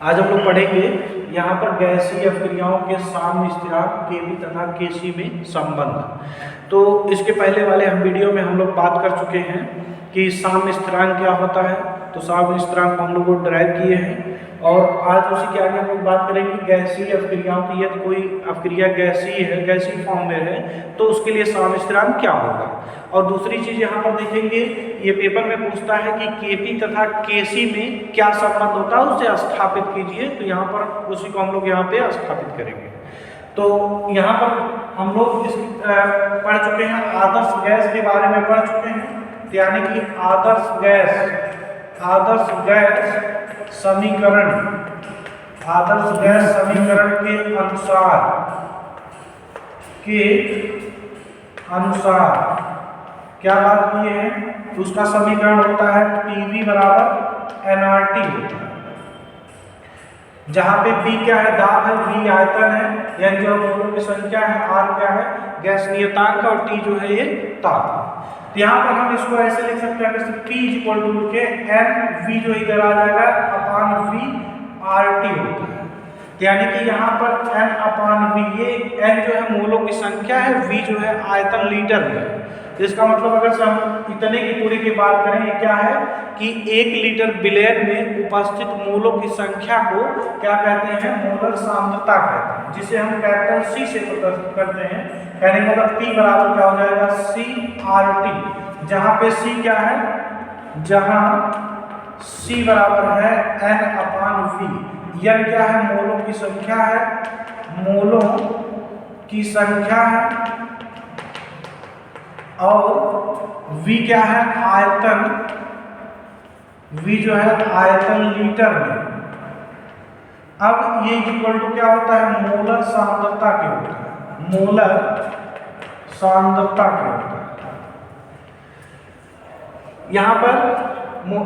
आज हम लोग पढ़ेंगे यहाँ पर गैसीय अभिक्रियाओं के साम्य स्थिरांक Kp तथा Kc में संबंध। तो इसके पहले वाले हम वीडियो में हम लोग बात कर चुके हैं कि साम्य स्थिरांक क्या होता है। तो साम्य स्थिरांक हम लोग ड्राइव किए हैं और आज उसी के आगे हम लोग बात करेंगे गैसीय अभिक्रियाओं की। यदि कोई अभिक्रिया गैसीय है, गैसीय फॉर्म में है, तो उसके लिए साम्य स्थिरांक क्या होगा। और दूसरी चीज यहाँ पर देखेंगे, ये पेपर में पूछता है कि Kp तथा Kc में क्या संबंध होता है, उसे स्थापित कीजिए। तो यहाँ पर उसी को हम लोग यहाँ पे स्थापित करेंगे। तो यहाँ पर हम लोग इस पढ़ चुके हैं, आदर्श गैस के बारे में पढ़ चुके हैं। यानी कि आदर्श गैस समीकरण के अनुसार क्या बात किए हैं, उसका समीकरण होता है PV बराबर nRT, जहां पे P क्या है, दाब है, V आयतन है, यानी जो मोलों की संख्या है, R क्या है, गैस नियतांक, और T जो है ये ताप है। तो यहाँ पर हम इसको ऐसे लिख सकते हैं, P इक्वल टू के NV जो इधर आ जाएगा अपान V RT होता है। यानी कि यहाँ पर N अपान V, ये N जो है मोलों की संख्या है, V जो है आयतन लीटर में। इसका मतलब अगर से हम इतने की पूरी की बात करें, ये क्या है कि 1 लीटर विलयन में उपस्थित मोलों की संख्या को क्या कहते हैं, मोलर सांद्रता कहते हैं, जिसे हम कैपिटल C से प्रदर्शित करते हैं। कहने का मतलब P बराबर क्या हो जाएगा, CRT, जहाँ पे C क्या है, जहाँ C बराबर है N अपान V। N क्या है, मोलों की संख्या है, और V क्या है, आयतन, V जो है आयतन लीटर में। अब ये इक्वल टू क्या होता है, मोलर सांद्रता के होता है, यहाँ पर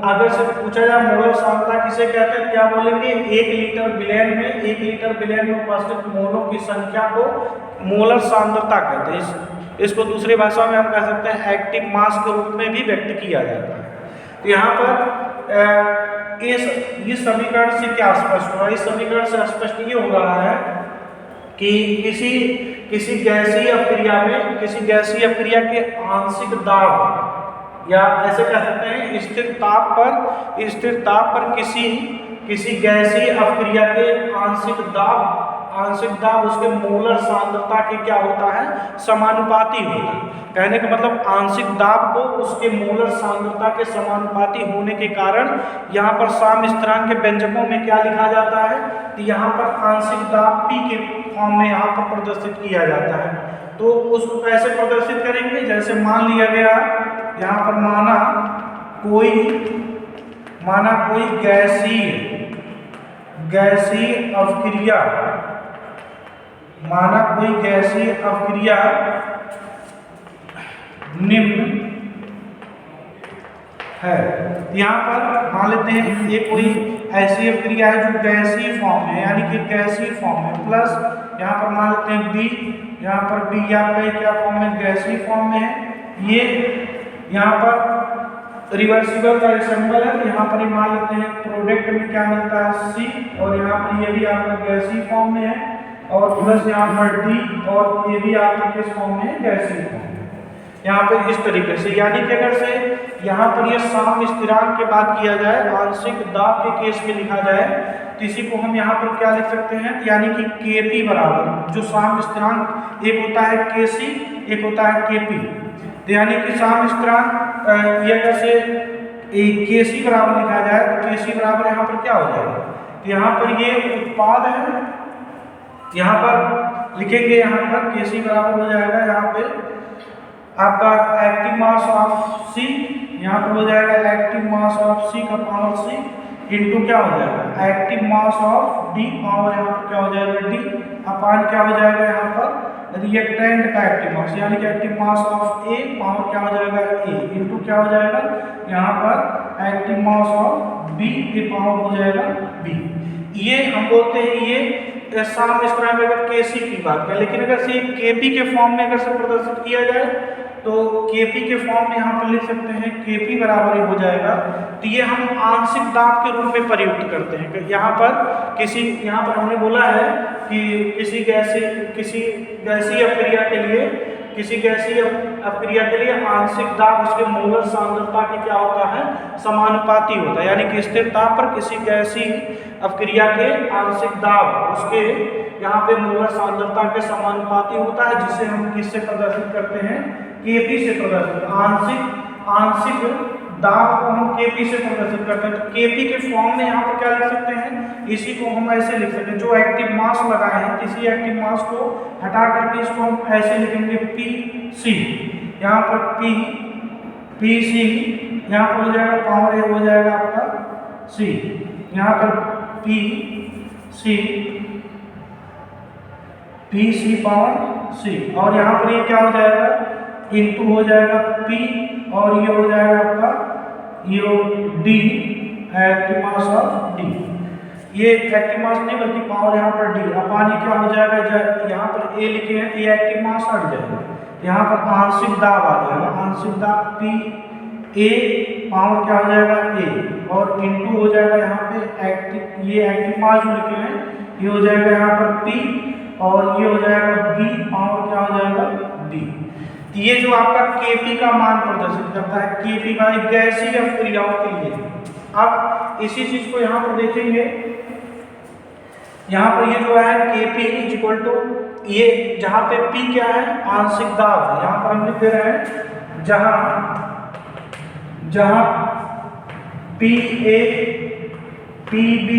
अगर से पूछा जाए मोलर सांद्रता किसे कहते हैं, क्या बोलेंगे, 1 लीटर विलयन में उपस्थित मोलों की संख्या को मोलर सांद्रता कहते हैं। इसको दूसरी भाषा में हम कह सकते हैं एक्टिव मास के रूप में भी व्यक्त किया जाता है। तो यहाँ पर इस समीकरण से क्या स्पष्ट हो रहा है, इस समीकरण से स्पष्ट ये हो रहा है कि किसी गैसीय अभिक्रिया के आंशिक दाब, या ऐसे कह सकते हैं स्थिर ताप पर किसी गैसीय अभिक्रिया के आंशिक दाब उसके मोलर सांद्रता के क्या होता है, समानुपाती होता है। कहने का मतलब आंशिक दाब को उसके मोलर सांद्रता के समानुपाती होने के कारण यहाँ पर साम्य स्थिरांक के व्यंजकों में क्या लिखा जाता है, तो यहाँ पर आंशिक दाब P के फॉर्म में यहाँ पर प्रदर्शित किया जाता है। तो उसको कैसे प्रदर्शित करेंगे, जैसे मान लिया गया, यहाँ पर माना कोई गैसीय अभिक्रिया निम्न है। यहाँ पर मान लेते हैं ये कोई ऐसी अभिक्रिया है जो गैसीय फॉर्म में, यानी कि गैसीय फॉर्म में, प्लस यहाँ पर मान लेते हैं B, यहाँ पर B या क्या फॉर्म में, गैसीय फॉर्म में है। ये यहाँ पर रिवर्सिबल का सिंबल है, तो यहाँ पर ही मान लेते हैं प्रोडक्ट में क्या मिलता है C, और यहाँ पर ये भी आपका गैसीय फॉर्म में है, और प्लस यहाँ पर D, और ये भी आपके किस फॉर्म में है, गैसीय फॉर्म में। यहाँ पर इस तरीके से, यानी कि अगर से यहाँ पर ये साम्य स्थिरांक की बात किया जाए, आंशिक दाब के केस में लिखा जाए, तो इसी को हम यहाँ पर क्या लिख सकते हैं, यानी कि Kp बराबर, जो साम्य स्थिरांक एक होता है Kc, एक होता है Kp। तो यानी कि साम्य स्थिरांक ये अगर से Kc बराबर लिखा जाए, तो Kc बराबर यहाँ पर क्या हो जाएगा, तो यहाँ पर ये उत्पाद है, यहाँ पर लिखेंगे, यहाँ पर Kc बराबर हो जाएगा, यहाँ पे आपका एक्टिव मास ऑफ C, यहाँ पर हो जाएगा एक्टिव मास ऑफ C का पावर C इंटू क्या हो जाएगा, active mass of D power यहाँ पर क्या हो जाएगा D अपान क्या हो जाएगा, यहाँ पर रिएक्टेंट का एक्टिव मास, यानी कि active mass of A power क्या हो जाएगा A इंटू क्या हो जाएगा, यहाँ पर एक्टिव मास ऑफ B के पावर हो जाएगा B। ये हम बोलते हैं ये साम्य स्थिरांक अगर Kc की बात करें, लेकिन अगर से Kp के फॉर्म में अगर से प्रदर्शित किया जाए, तो Kp के फॉर्म में यहाँ पर लिख सकते हैं Kp बराबर हो जाएगा। तो ये हम आंशिक दाब के रूप में प्रयुक्त करते हैं। यहाँ पर हमने बोला है कि किसी गैसीय अपक्रिया के लिए आंशिक दाब उसके मोलर सांद्रता के क्या होता है, समानुपाती होता है। यानी कि स्थिर ताप पर किसी गैसीय अपक्रिया के आंशिक दाब उसके यहाँ पे मोलर सांद्रता के समानुपाती होता है, जिसे हम किससे प्रदर्शित करते हैं, Kp से प्रदर्शित। आंशिक दाब को हम Kp से प्रदर्शित करते हैं। तो Kp के फॉर्म में यहाँ पर क्या लिख सकते हैं, इसी को हम ऐसे लिख सकते हैं। जो एक्टिव मास लगाए हैं किसी एक्टिव मास को हटा करके इसको हम ऐसे लिखेंगे Pc। यहाँ पर Pc यहाँ पर हो जाएगा पावर ए हो जाएगा आपका C। यहाँ पर Pc पावर C, और यहाँ पर ये क्या हो जाएगा, इनटू हो जाएगा P, और ये हो जाएगा आपका ये D, active mass of D। ये एक्टिव मास नहीं बल्कि पावर यहाँ पर D अपान ये क्या हो जाएगा, यहाँ पर A लिखे हैं तो ये एक्टिव मास हट जाएगा। यहाँ पर आंशिक दाब आ जाएगा, आंशिक दाब P A पावर क्या हो जाएगा A, और इनटू हो जाएगा यहाँ पे ये एक्टिव मास जो लिखे हैं ये हो जाएगा यहाँ पर P, और ये हो जाएगा B पावर क्या हो जाएगा D। ये जो आपका Kp का मान प्रदर्शित करता है, Kp का गैसीय अपक्रियाओं के लिए। अब इसी चीज को यहाँ पर देखेंगे, यहाँ पर ये जो है Kp इक्वल टू ये जहाँ पे P क्या है, आंशिक दाब, यहाँ पर हम लिख दे रहे हैं जहाँ Pa, Pb,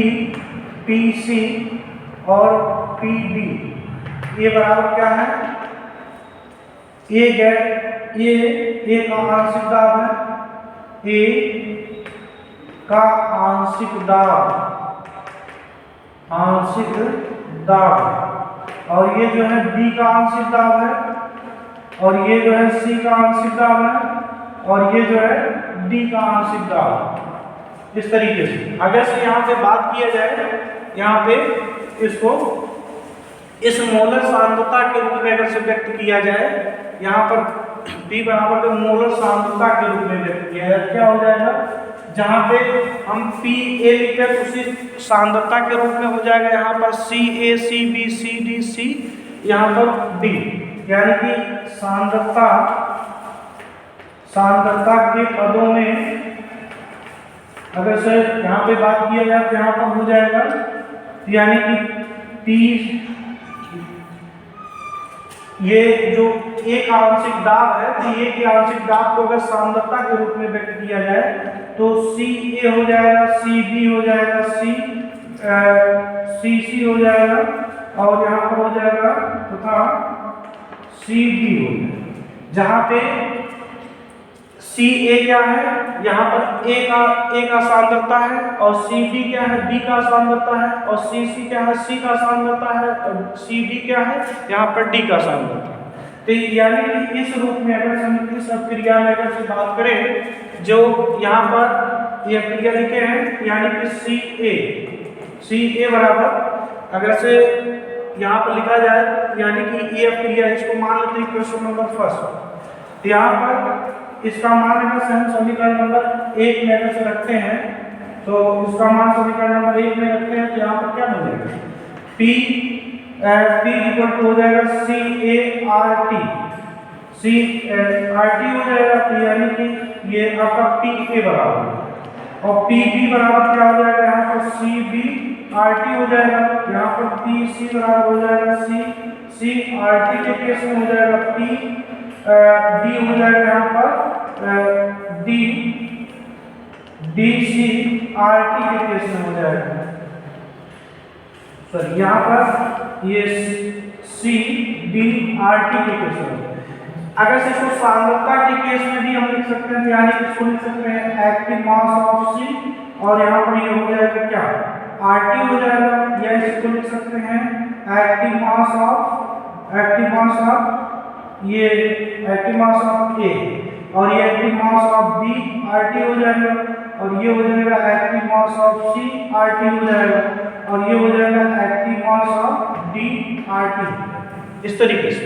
Pc और Pd ये बराबर क्या है, ये का आंशिक दाब है, ए का आंशिक दाब, और ये जो है बी का आंशिक दाब है, और ये जो है सी का आंशिक दाब है, और ये जो है डी का आंशिक दाब। इस तरीके से अगर से यहाँ पे बात किया जाए, यहाँ पे इसको इस मोलर सांद्रता के रूप में अगर से व्यक्त किया जाए, यहाँ पर P बराबर का मोलर सांद्रता के रूप में व्यक्त किया जाए, क्या हो जाएगा, जहाँ पे हम Pa लिखते हैं उसी सांद्रता के रूप में हो जाएगा यहाँ पर Ca, Cb, Cd, C, यहाँ पर D। यानी कि सांद्रता के पदों में अगर से यहाँ पे बात किया जाए तो यहाँ पर हो जाएगा, यानी कि ये जो एक आंशिक दाब है, तो ये के आंशिक दाब को अगर सांद्रता के रूप में व्यक्त किया जाए तो Ca हो जाएगा, Cb हो जाएगा, Cc हो जाएगा, और यहाँ पर हो जाएगा तथा Cd हो जाएगा। जहाँ पे Ca क्या है, यहाँ पर A का सांद्रता है, और Cb क्या है, B का सांद्रता है, और Cc क्या है, C का सांद्रता है, और Cd क्या है, यहाँ पर D का सांद्रता है। तो यानी कि इस रूप में अगर हम इस अपक्रिया में अगर से बात करें, जो यहाँ पर ये अपक्रिया लिखे हैं, यानी कि Ca बराबर अगर से यहाँ पर लिखा जाए, यानी कि ये अपक्रिया, इसको मान लेते हैं क्वेश्चन नंबर फर्स्ट। यहाँ पर इसका मान अगर से हम समीकरण नंबर 1 में अगर से रखते हैं, तो इसका मान समीकरण नंबर 1 में रखते हैं तो यहाँ पर क्या मिलेगा, P इक्वल टू हो जाएगा CA/RT हो जाएगा। तो यानी कि ये आपका PA बराबर है, और PB बराबर क्या हो जाएगा, यहाँ पर CB/RT हो जाएगा, यहाँ पर PC बराबर हो जाएगा CR/T के केस में हो जाएगा D हो जाएगा, यहाँ पर DC/RT के केस में हो जाएगा। सॉरी, यहाँ पर ये CDRT के केस में। अगर से इसको सांद्रता के केस में भी हम लिख सकते हैं, यानी इसको लिख सकते हैं एक्टिव मास ऑफ C, और यहाँ पर ये हो जाएगा क्या, RT हो जाएगा, या इसको लिख सकते हैं एक्टिव मास ऑफ A, और ये active mass of B RT हो जाएगा, और ये हो जाएगा active mass of C RT हो जाएगा, और ये हो जाएगा active mass of D RT। इस तरीके से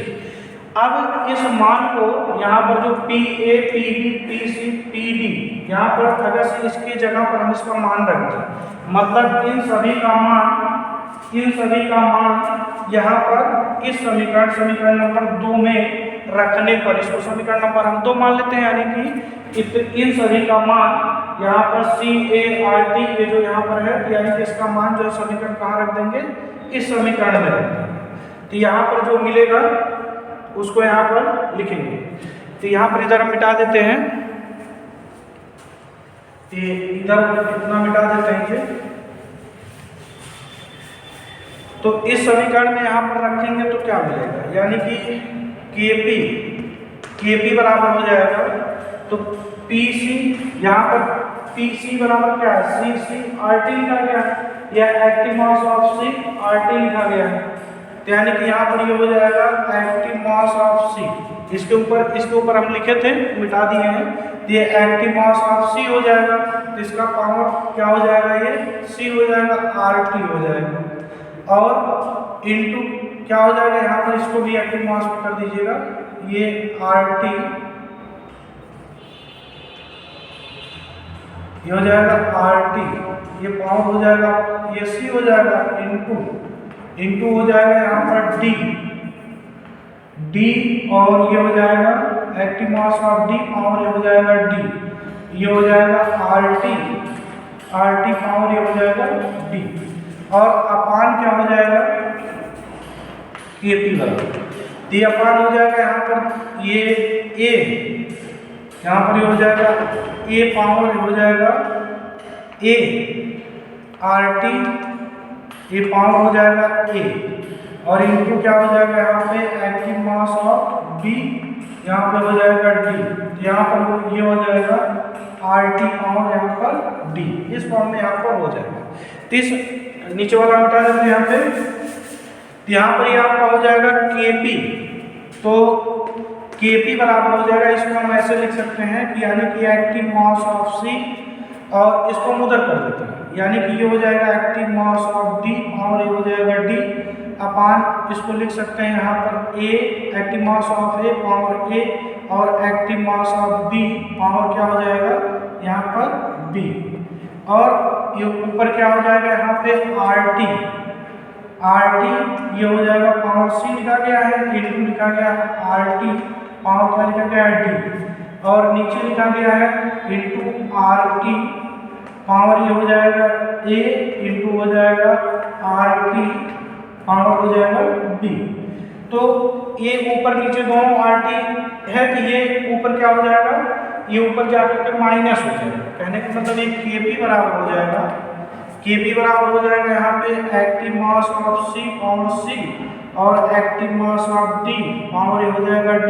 अब इस मान को यहाँ पर जो P A P B P C P D, यहाँ पर अगर से इसकी जगह पर हम इसका मान रख दें, मतलब इन सभी का मान यहाँ पर इस समीकरण नंबर 2 में रखने पर, इसको समीकरण नंबर हम 2 मान लेते हैं, यानी कि इन सभी का मान यहाँ पर सी ए आर टी, ये जो यहाँ पर है, यानी कि इसका मान जो समीकरण कहाँ रख देंगे, इस समीकरण में रख देंगे। तो यहाँ पर जो मिलेगा उसको यहाँ पर लिखेंगे। तो यहाँ पर इधर हम मिटा देते हैं, इधर कितना मिटा देते हैं ये, तो इस समीकरण में यहाँ पर रखेंगे तो क्या मिलेगा, यानी कि KP बराबर हो जाएगा, तो PC यहाँ पर PC बराबर क्या है, CC RT लिखा गया है, या active mass of C RT लिखा गया है। तो यानी कि यहाँ पर ये हो जाएगा एक्टिव मास ऑफ C, इसके ऊपर हम लिखे थे, मिटा दिए हैं, तो ये एक्टिव मास ऑफ C हो जाएगा, तो इसका पावर क्या हो जाएगा, ये C हो जाएगा, RT हो जाएगा, और इनटू क्या हो जाएगा, यहाँ पर इसको भी एक्टिव मास में कर दीजिएगा, ये RT, ये हो जाएगा RT, ये पावर हो जाएगा, ये C हो जाएगा, इनटू हो जाएगा यहाँ पर D, और ये हो जाएगा active mass of D, power ये हो जाएगा D, ये हो जाएगा RT पावर ये हो जाएगा D, और अपान क्या हो जाएगा, KP बराबर, ये अपान हो जाएगा यहाँ पर ये A, यहाँ पर ये हो जाएगा A पावर हो जाएगा A, RT ये पावर हो जाएगा A, और इनटू क्या हो जाएगा यहाँ पे एक्टिव मास ऑफ B, यहाँ पे हो जाएगा D, यहाँ पर ये हो जाएगा RT पावर यहाँ पर D, इस फॉर्म में यहाँ पर हो जाएगा। तो इस नीचे वाला हटा देते हैं यहाँ पे, तो यहाँ पर ये आपका हो जाएगा KP, तो KP बराबर हो जाएगा, इसको हम ऐसे लिख सकते हैं कि यानी कि एक्टिव मास ऑफ C, और इसको हम उधर कर देते हैं, यानी कि ये हो जाएगा एक्टिव मास ऑफ D, और ये हो जाएगा D अपान, इसको लिख सकते हैं यहाँ पर A, active mass of A power A, और active mass of B power क्या हो जाएगा यहाँ पर B, और ये ऊपर क्या हो जाएगा यहाँ पे RT ये हो जाएगा पावर C लिखा गया है, इनटू लिखा गया है RT पावर क्या लिखा गया है D, और नीचे लिखा गया है इनटू RT पावर ये हो जाएगा A, इनटू हो जाएगा RT पावर हो जाएगा B। तो ये ऊपर नीचे दोनों RT है, तो ये ऊपर क्या हो जाएगा, ये ऊपर जाकर के माइनस हो जाएगा, कहने का मतलब ये KP बराबर हो जाएगा, KP बराबर हो जाएगा यहाँ पे active mass of C power C, और active mass of D power ये हो जाएगा D,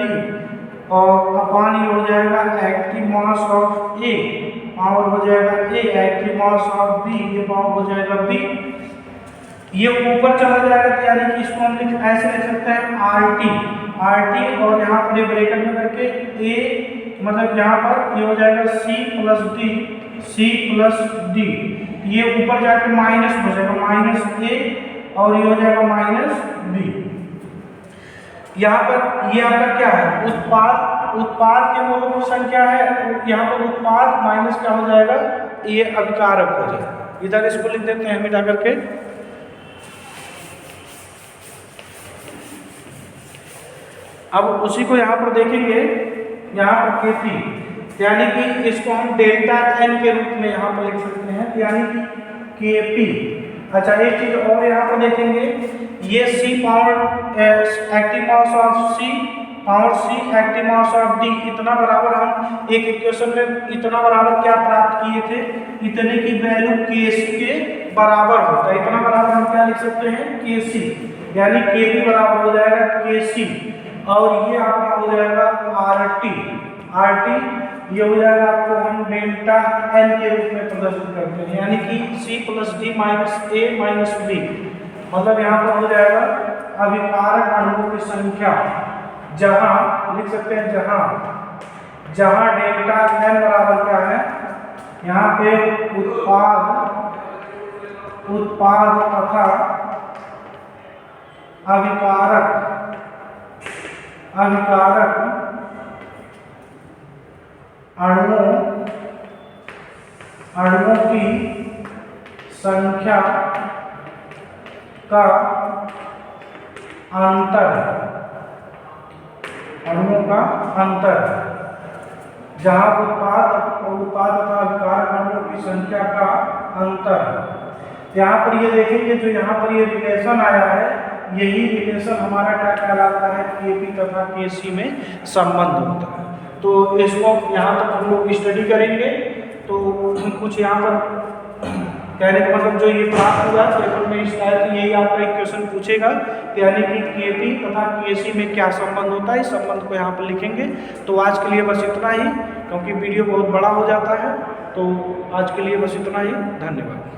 और अपान ये हो जाएगा active mass of A power हो जाएगा A, active mass of B ये पावर हो जाएगा B, ये ऊपर चला जाएगा, तो यानी कि इसको हम ऐसे लिख सकते हैं RT, और यहाँ पर ब्रैकेट में करके A, मतलब यहाँ पर ये हो जाएगा C प्लस D, ये ऊपर जाके माइनस हो जाएगा -A, और ये हो जाएगा -B। यहाँ पर ये आपका क्या है, उत्पाद के मोलों की संख्या है, यहाँ पर उत्पाद माइनस क्या हो जाएगा, ये अभिकारक हो जाएगा, इधर इसको लिख देते हैं मिटा करके। अब उसी को यहाँ पर देखेंगे, यहाँ पर KP, यानी कि इसको हम डेल्टा N के रूप में यहाँ पर लिख सकते हैं, यानी कि KP। अच्छा एक चीज और यहाँ पर देखेंगे, ये C power active mass of C power C active mass of D, इतना बराबर हम एक इक्वेशन में इतना बराबर क्या प्राप्त किए थे, इतने की वैल्यू KC के बराबर होता है, इतना बराबर हम क्या लिख सकते हैं KC, यानी KP बराबर हो जाएगा KC, और ये आपका हो जाएगा RT ये हो जाएगा आपको हम डेल्टा N के रूप में प्रदर्शित करते हैं, यानी कि C plus D minus A minus B, मतलब यहाँ पर हो जाएगा अभिकारक अणुओं की संख्या, जहाँ लिख सकते हैं जहाँ डेल्टा N बराबर क्या है, यहाँ पे उत्पाद तथा अभिकारक अभिकारक अणुओं की संख्या का अंतर, अणुओं का अंतर, जहाँ उत्पाद तथा अभिकारक अणुओं की संख्या का अंतर। यहाँ पर ये देखेंगे, जो यहाँ पर ये रिलेशन आया है, यही रिलेशन हमारा क्या कहलाता है, Kp तथा Kc में संबंध होता है। तो इसको यहाँ तक हम लोग स्टडी करेंगे। तो कुछ यहाँ पर कहने का मतलब जो ये प्राप्त हुआ पेपर में इस टाइप यही आपका एक क्वेश्चन पूछेगा, यानी कि Kp तथा Kc में क्या संबंध होता है, इस संबंध को यहाँ पर लिखेंगे। तो आज के लिए बस इतना ही, क्योंकि वीडियो बहुत बड़ा हो जाता है। तो आज के लिए बस इतना ही, धन्यवाद।